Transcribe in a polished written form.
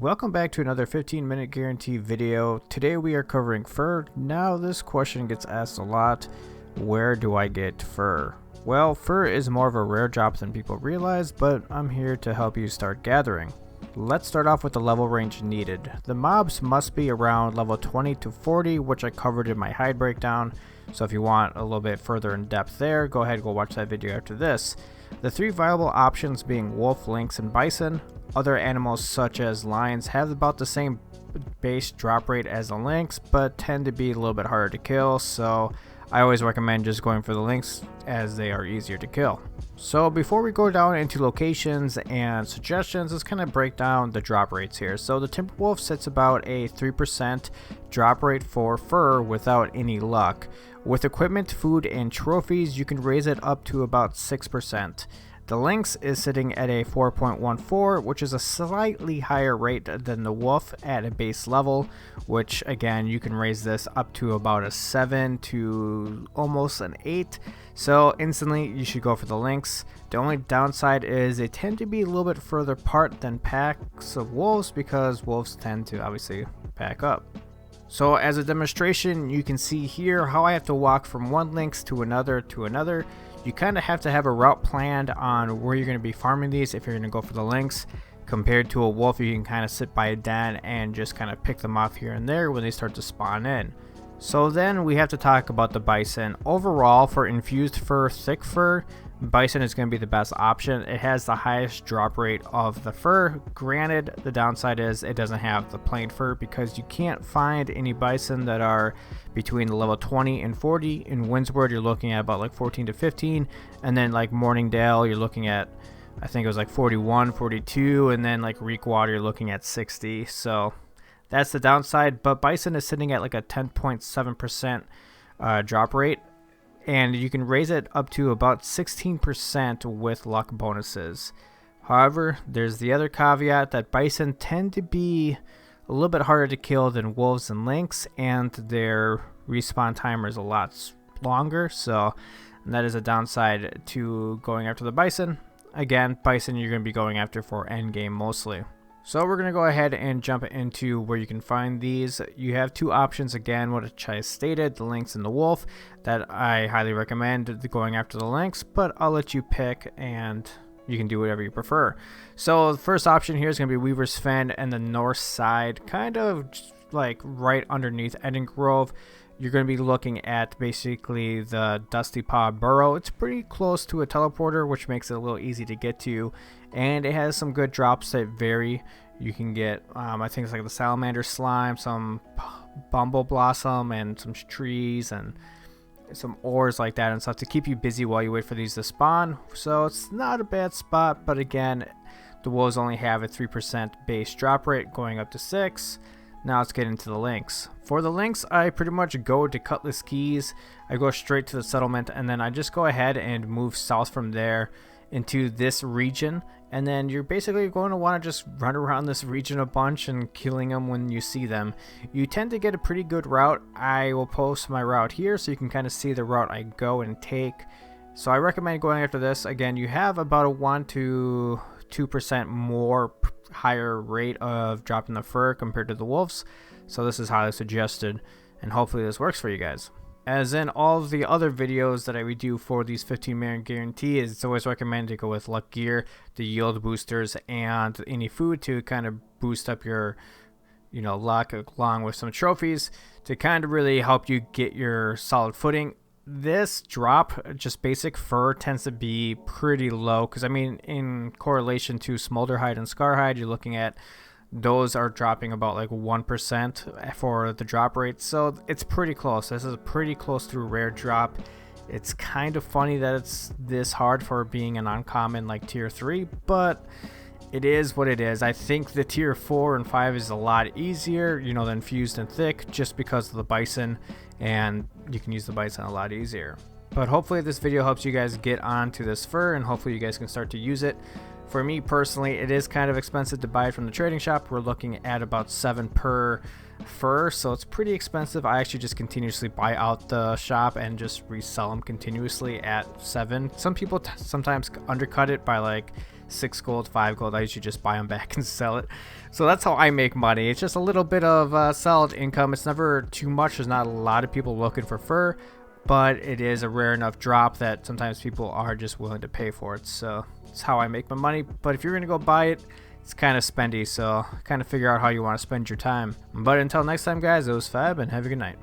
Welcome back to another 15-minute guarantee video. Today we are covering fur. Now this question gets asked a lot. Where do I get fur? Well, fur is more of a rare job than people realize, but I'm here to help you start gathering. Let's start off with the level range needed. The mobs must be around level 20 to 40, which I covered in my hide breakdown. So if you want a little bit further in depth there, go ahead and go watch that video after this. The three viable options being wolf, lynx, and bison. Other animals such as lions have about the same base drop rate as the lynx, but tend to be a little bit harder to kill, so I always recommend just going for the lynx as they are easier to kill. So before we go down into locations and suggestions, let's kind of break down the drop rates here. So the Timberwolf sits about a 3% drop rate for fur without any luck. With equipment, food, and trophies, you can raise it up to about 6%. The lynx is sitting at a 4.14, which is a slightly higher rate than the wolf at a base level, which again, you can raise this up to about a 7 to almost an 8. So instantly you should go for the lynx. The only downside is they tend to be a little bit further apart than packs of wolves because wolves tend to obviously pack up. So as a demonstration, you can see here how I have to walk from one lynx to another to another. You kind of have to have a route planned on where you're going to be farming these if you're going to go for the lynx. Compared to a wolf, you can kind of sit by a den and just kind of pick them off here and there when they start to spawn in. So then we have to talk about the bison. Overall, for infused fur, thick fur, bison is going to be the best option. It has the highest drop rate of the fur. Granted, the downside is it doesn't have the plain fur because you can't find any bison that are between the level 20 and 40. In Windsward, you're looking at about like 14 to 15, and then like Morningdale, you're looking at, I think it was like 41, 42, and then like Reekwater, you're looking at 60. So that's the downside, but bison is sitting at like a 10.7% drop rate, and you can raise it up to about 16% with luck bonuses. However, there's the other caveat that bison tend to be a little bit harder to kill than wolves and lynx, and their respawn timer is a lot longer, so that is a downside to going after the bison. Again, bison you're going to be going after for endgame mostly. So we're going to go ahead and jump into where you can find these. You have two options again, which I stated, the lynx and the wolf, that I highly recommend going after the lynx, but I'll let you pick and you can do whatever you prefer. So the first option here is going to be Weaver's Fen and the north side, kind of like right underneath Eden Grove. You're going to be looking at basically the Dusty Paw Burrow. It's pretty close to a teleporter, which makes it a little easy to get to, and it has some good drops that vary. You can get, I think it's like the Salamander Slime, some Bumble Blossom, and some trees, and some ores like that and stuff to keep you busy while you wait for these to spawn. So it's not a bad spot, but again, the wolves only have a 3% base drop rate going up to 6. Now let's get into the lynx. For the lynx, I pretty much go to Cutlass Keys. I go straight to the settlement, and then I just go ahead and move south from there into this region. And then you're basically going to want to just run around this region a bunch and killing them when you see them. You tend to get a pretty good route. I will post my route here so you can kind of see the route I go and take. So I recommend going after this. Again, you have about a 1 to 2% more higher rate of dropping the fur compared to the wolves, so this is highly suggested, and hopefully this works for you guys. As in all of the other videos that I would do for these 15-minute guarantees, it's always recommended to go with luck gear, the yield boosters, and any food to kind of boost up your luck, along with some trophies to kind of really help you get your solid footing. This drop, just basic fur, tends to be pretty low because, I mean, in correlation to Smolderhide and Scarhide, you're looking at those are dropping about like 1% for the drop rate, so it's pretty close. This is pretty close to a rare drop. It's kind of funny that it's this hard for being an uncommon like tier 3, but it is what it is. I think the tier 4 and 5 is a lot easier, than infused and thick, just because of the bison, and you can use the bison a lot easier. But hopefully this video helps you guys get onto this fur, and hopefully you guys can start to use it. For me personally, it is kind of expensive to buy it from the trading shop. We're looking at about 7 per fur, so it's pretty expensive. I actually just continuously buy out the shop and just resell them continuously at 7. Some people sometimes undercut it by like 6 gold, 5 gold, I usually just buy them back and sell it. So that's how I make money. It's just a little bit of solid income. It's never too much. There's not a lot of people looking for fur, but it is a rare enough drop that sometimes people are just willing to pay for it. So it's how I make my money. But if you're gonna go buy it, it's kind of spendy, so kind of figure out how you want to spend your time. But until next time, guys, it was Fab, and have a good night.